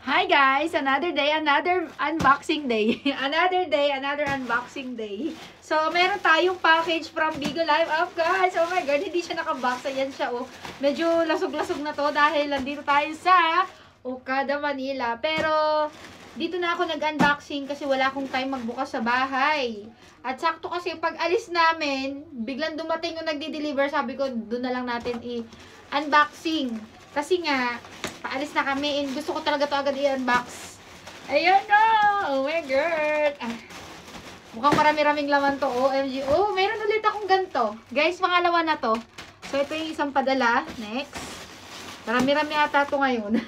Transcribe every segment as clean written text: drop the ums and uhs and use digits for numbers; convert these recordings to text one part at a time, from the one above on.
Hi guys! Another day, another unboxing day. Another day, another unboxing day. So, meron tayong package from Bigo Live Up, guys. Oh my God, hindi siya nakabox. Ayan siya, oh. Medyo lasog-lasog na to dahil nandito tayo sa Okada, Manila. Pero, dito na ako nag-unboxing kasi wala akong time magbukas sa bahay. At sakto kasi pag alis namin, biglang dumating yung nagdi-deliver. Sabi ko, doon na lang natin i-unboxing. Kasi nga, paalis na kami and gusto ko talaga to agad i-unbox. Ayan na! Oh my God! Mukhang marami-raming laman to. OMG. Oh, meron ulit akong ganito. Guys, pangalawa na to. So, ito yung isang padala. Next. Marami-rami ata to ngayon.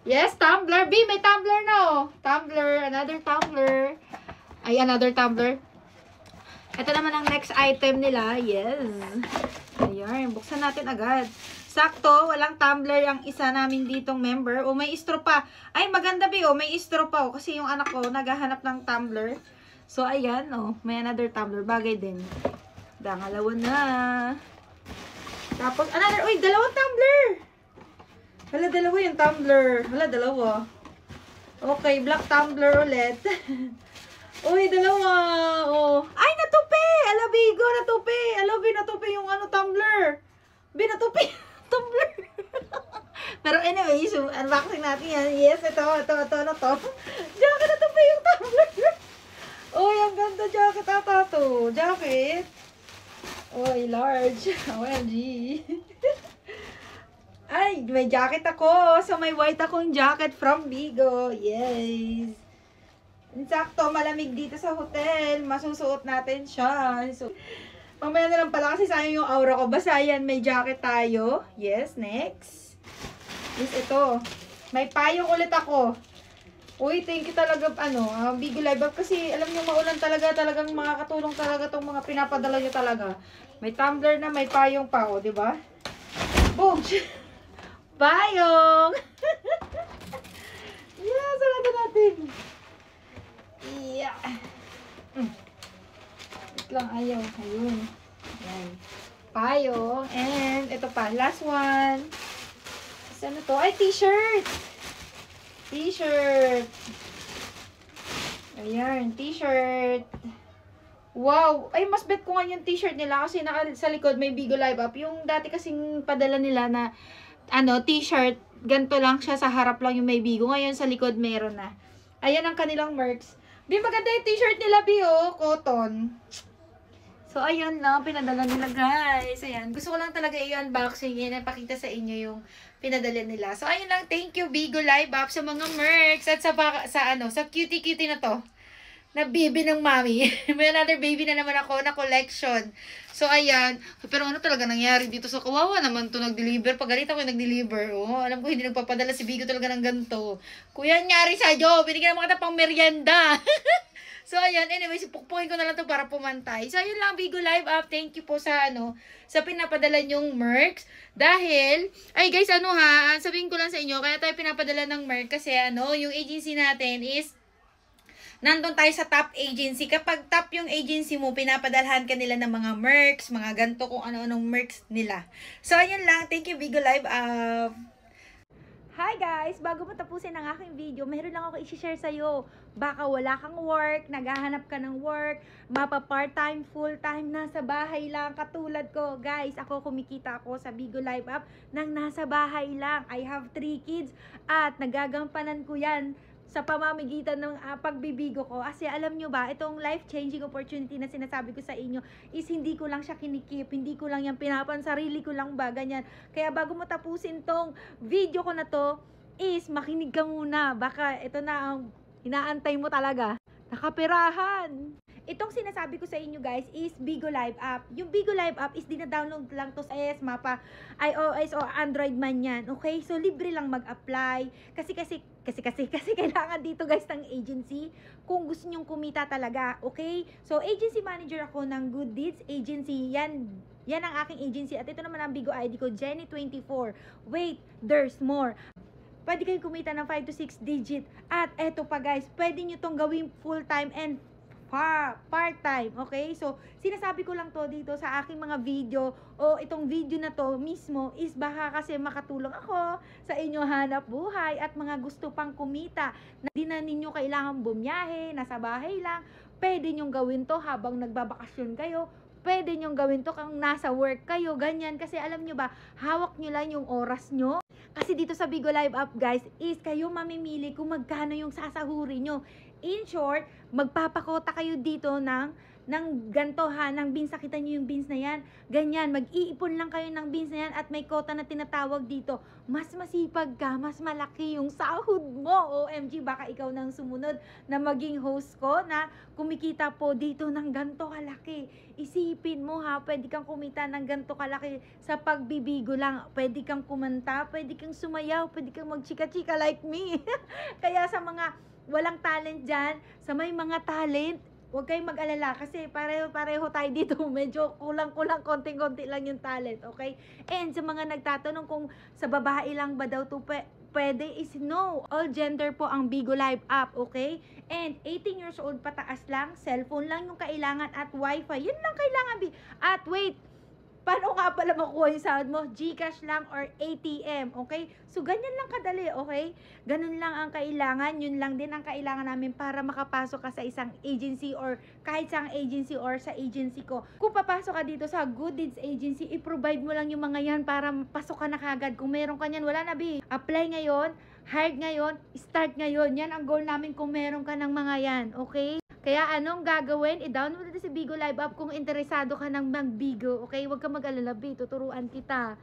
Yes, tumbler. B, may tumbler na oh. Tumbler. Another tumbler. Ay, another tumbler. Ito naman ang next item nila. Yes. Ayan. Buksan natin agad. Sakto, walang tumbler ang isa namin ditong member. O, may straw pa. Ay, maganda ba o, may straw pa o. Kasi yung anak ko, naghahanap ng tumbler. So, ayan o. May another tumbler. Bagay din. Dangalawa na. Tapos, another. Uy, dalawang tumbler. Hala, dalawa yung tumbler. Hala, dalawa. Okay, black tumbler ulit. Uy, dalawa. Oh. Ay, natupi. Ala, Bigo, natupi. Ala, natupi yung ano, tumbler. Binatupi. Tumbler. Pero anyway, so unboxing natin yan. Yes, ito na to. Jacket na to pa yung tumbler. Uy, ang ganda jacket ata to. Jacket. Uy, large. OMG. Ay, may jacket ako. So, may white akong jacket from Bigo. Yes. Insakto, malamig dito sa hotel. Masusuot natin siya. So, mamaya na lang pala kasi sayang yung aura ko. Basta yan, may jacket tayo. Yes, next. Yes, ito. May payong ulit ako. Uy, thank you talaga, Bigo Live Up. Kasi alam nyo, maulan talaga, talagang makakatulong talaga tong mga pinapadala nyo talaga. May tumbler na, may payong pa, o, diba? Boom! Payong! Yeah, sarado natin. Yeah. Lang ayaw. Ayun. Yan. Payong. And, ito pa. Last one. Ano to? Ay, t-shirt! T-shirt. Ayan. T-shirt. Wow! Ay, mas bet ko nga yung t-shirt nila kasi sa likod may Bigo Live Up. Yung dati kasing padala nila na t-shirt. Ganito lang siya. Sa harap lang yung may Bigo. Ngayon sa likod meron na. Ayan ang kanilang merch. Bi, maganda yung t-shirt nila, Bi, oh. Cotton. So, ayun lang, pinadala nila, guys. Ayan, gusto ko lang talaga i-unboxing yan at pakita sa inyo yung pinadala nila. So, ayun lang, thank you, Bigo Live Up, sa mga mercs at sa cutie-cutie na to. Na baby ng mami. May another baby na naman ako na collection. So, ayan. Pero ano talaga nangyari dito? So, kawawa naman to nag-deliver. Pagalit ako yung nag-deliver. Oh, alam ko hindi nagpapadala si Bigo talaga ng ganito. Kuya, nyari sa'yo. Binigyan naman kita pang merienda. So, ayan. Anyway, pukpukin ko na lang to para pumantay. So, ayun lang, Bigo Live Up. Thank you po sa, sa pinapadala nyong mercs. Dahil, ay guys, sabihin ko lang sa inyo, kaya tayo pinapadala ng merc kasi, yung agency natin is, nandun tayo sa top agency. Kapag top yung agency mo, pinapadalhan ka nila ng mga mercs, mga ganto, kung ano-anong mercs nila. So, ayun lang. Thank you, Bigo Live Up. Hi guys! Bago mo tapusin ang aking video, meron lang ako i-share sa'yo. Baka wala kang work, naghahanap ka ng work, mapa part-time, full-time, nasa bahay lang, katulad ko. Guys, ako kumikita ako sa Bigo Live Up nang nasa bahay lang. I have 3 kids at nagagampanan ko yan sa pamamagitan ng pagbibigo ko. Kasi alam nyo ba, itong life-changing opportunity na sinasabi ko sa inyo is hindi ko lang siya kinikip, hindi ko lang yan sarili ko lang ba, ganyan. Kaya bago mo tapusin tong video ko na to, is makinig ka muna. Baka ito na ang inaantay mo talaga. Nakaperahan! Itong sinasabi ko sa inyo guys is Bigo Live Up. Yung Bigo Live Up is dina-download lang to sa mapa, iOS o Android man yan. Okay? So libre lang mag-apply. Kasi kailangan dito guys ng agency kung gusto nyong kumita talaga. Okay? So agency manager ako ng Good Deeds Agency. Yan ang aking agency. At ito naman ang Bigo ID ko, Jenny24. Wait, there's more. Pwede kayo kumita ng 5 to 6 digit. At eto pa guys, pwede nyo tong gawing full time and part-time, okay? So, sinasabi ko lang to dito sa aking mga video o itong video na to mismo is baka kasi makatulong ako sa inyo hanap buhay at mga gusto pang kumita na di na ninyo kailangan bumiyahe, nasa bahay lang. Pwede nyong gawin to habang nagbabakasyon kayo. Pwede nyong gawin to kung nasa work kayo, ganyan. Kasi alam nyo ba, hawak nyo lang yung oras nyo. Kasi dito sa Bigo Live App guys, is kayo mamimili kung magkano yung sasahuri nyo. In short, magpapakota kayo dito ng ganto ha, ng beans. Nakita nyo yung beans na yan. Ganyan, mag-iipon lang kayo ng beans na yan at may kota na tinatawag dito. Mas masipag ka, mas malaki yung sahod mo. OMG, baka ikaw nang sumunod na maging host ko na kumikita po dito ng ganto kalaki. Isipin mo ha, pwede kang kumita ng ganto kalaki sa pagbibigo lang. Pwede kang kumanta, pwede kang sumayaw, pwede kang magchika-chika like me. Kaya sa mga walang talent dyan, sa may mga talent, huwag kayong mag-alala kasi pareho tayo dito. Medyo kulang-kulang, konting-konti lang yung talent, okay? And sa mga nagtatanong kung sa babae lang ba daw to pwede is no. All gender po ang Bigo Live App, okay? And 18 years old pataas lang, cellphone lang yung kailangan at wifi. Yun lang kailangan. At wait, paano nga pala makuha yung sahod mo? GCash lang or ATM, okay? So, ganyan lang kadali, okay? Ganun lang ang kailangan. Yun lang din ang kailangan namin para makapasok ka sa isang agency or kahit sa agency or sa agency ko. Kung papasok ka dito sa Good Deeds Agency, i-provide mo lang yung mga yan para pasok ka na kagad. Kung meron ka yan, wala na, bi. Apply ngayon, hired ngayon, start ngayon. Yan ang goal namin kung meron ka ng mga yan, okay? Kaya anong gagawin? I-download natin si Bigo Live App kung interesado ka ng mag-Bigo. Okay? Huwag ka mag-alala, tuturuan kita.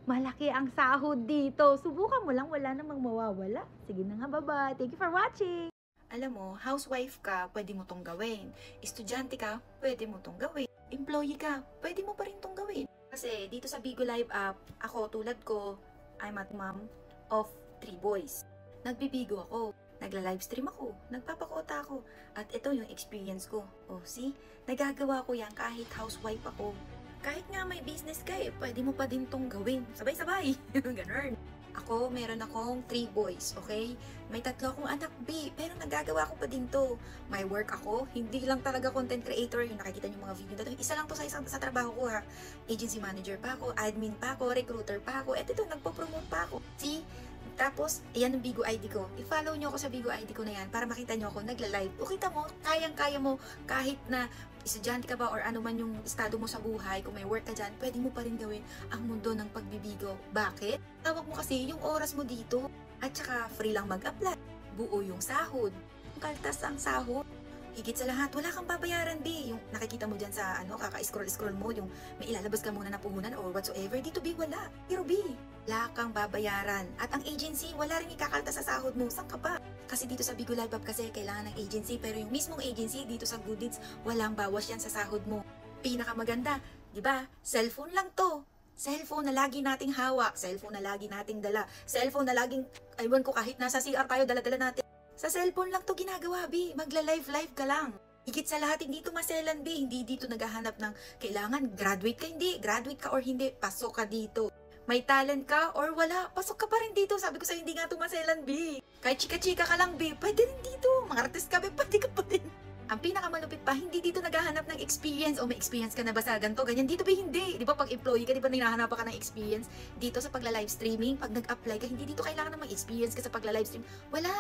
Malaki ang sahod dito. Subukan mo lang, wala namang mawawala. Sige na nga, bye-bye. Thank you for watching. Alam mo, housewife ka, pwede mo tong gawin. Estudyante ka, pwede mo tong gawin. Employee ka, pwede mo pa rin tong gawin. Kasi dito sa Bigo Live App, ako tulad ko, I'm a mom of 3 boys. Nagbibigo ako. Nagla-livestream ako, nagpapakota ako, at ito yung experience ko. Oh, see? Nagagawa ko yan kahit housewife ako. Kahit nga may business ka pwede mo pa din tong gawin. Sabay-sabay. Ganun. Ako, meron akong 3 boys, okay? May 3 akong anak, B, pero nagagawa ko pa din to. May work ako, hindi lang talaga content creator, yung nakikita niyo mga video dito. Isa lang to sa trabaho ko ha. Agency manager pa ako, admin pa ako, recruiter pa ako, eto nagpo-promote pa ako. See? Tapos, ayan ang Bigo ID ko. I-follow nyo ako sa Bigo ID ko na yan para makita nyo ako nagla-live. O kita mo, kayang-kaya mo kahit na estudyante ka ba or ano man yung estado mo sa buhay, kung may work ka dyan, pwede mo pa rin gawin ang mundo ng pagbibigo. Bakit? Tawag mo kasi yung oras mo dito at saka free lang mag-apply. Buo yung sahod. Kaltas ang sahod. Higit sa lahat, wala kang babayaran, B. Yung nakikita mo dyan sa, kaka-scroll-scroll mo, yung may ilalabas ka muna na puhunan or whatsoever. Dito, B, wala. Pero, B, wala kang babayaran. At ang agency, wala rin ikakalta sa sahod mo. Saan ka pa? Kasi dito sa Bigo Live App kasi kailangan ng agency, pero yung mismong agency dito sa Good Deeds, walang bawas yan sa sahod mo. Pinakamaganda, di ba? Cellphone lang to. Cellphone na lagi nating hawak, cellphone na lagi nating dala, cellphone na laging, aywan ko kahit nasa CR tayo, dala-dala natin. Sa cellphone lang to ginagawa, B. Magla-live ka lang. Higit sa lahat, hindi to maselan, B. Hindi dito naghahanap ng kailangan graduate ka, hindi. Graduate ka or hindi, pasok ka dito. May talent ka or wala, pasok ka pa rin dito. Sabi ko sa hindi nga to maselan, B. Kahit chika-chika ka lang, B. Pwede rin dito. Mga artist ka, B. Pwede ka pa din. Ang pinakamalupit pa, hindi dito naghahanap ng experience o may experience ka na ba sa ganito, ganyan. Dito ba hindi? Di ba pag employee ka, di ba hinahanap ka ng experience? Dito sa pagla-live streaming, pag nag-apply ka, hindi dito kailangan ng mag-experience ka sa pagla-live stream. Wala!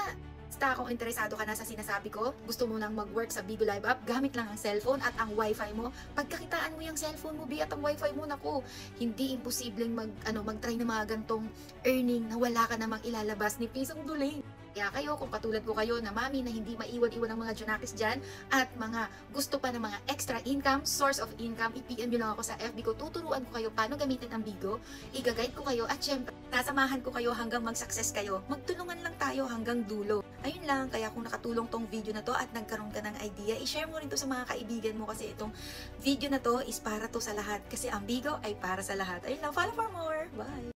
Basta kung interesado ka na sa sinasabi ko, gusto mo nang mag-work sa Bigo Live App, gamit lang ang cellphone at ang wifi mo. Pagkakitaan mo yung cellphone mo, at ang wifi mo, naku, hindi imposibleng mag-try na mga gantong earning na wala ka namang ilalabas ni pisong duling. Kaya kayo, kung katulad ko kayo na mami na hindi maiwan-iwan ang mga junakis dyan at mga gusto pa ng mga extra income, source of income, i-PM nyo lang ako sa FB ko, tuturuan ko kayo paano gamitin ang Bigo, i-guide ko kayo at syempre, sasamahan ko kayo hanggang mag-success kayo. Magtulungan lang tayo hanggang dulo. Ayun lang, kaya kung nakatulong tong video na to at nagkaroon ka ng idea, i-share mo rin to sa mga kaibigan mo kasi itong video na to is para to sa lahat kasi ang Bigo ay para sa lahat. Ayun lang, follow for more. Bye!